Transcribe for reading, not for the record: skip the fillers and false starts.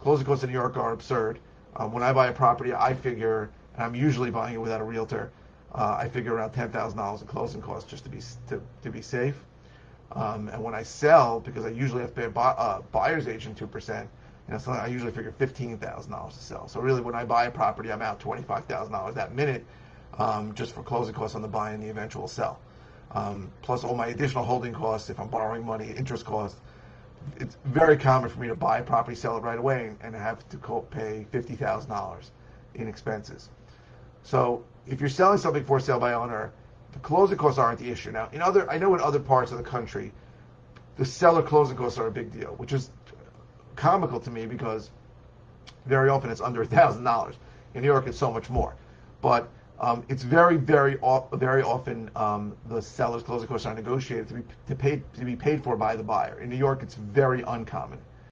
Closing costs in New York are absurd. When I buy a property, I figure, and I'm usually buying it without a realtor, I figure around $10,000 in closing costs just to be safe. And when I sell, because I usually have to pay a buyer's agent 2%, so I usually figure $15,000 to sell. So really, when I buy a property, I'm out $25,000 that minute, just for closing costs on the buy and the eventual sell. Plus all my additional holding costs, if I'm borrowing money, interest costs. It's very common for me to buy a property, sell it right away, and have to pay $50,000 in expenses. So if you're selling something for sale by owner, the closing costs aren't the issue. Now, I know in other parts of the country, the seller closing costs are a big deal, which is comical to me because very often it's under $1,000. In New York, it's so much more. But it's very often the seller's closing costs are negotiated to be paid for by the buyer. In New York, it's very uncommon.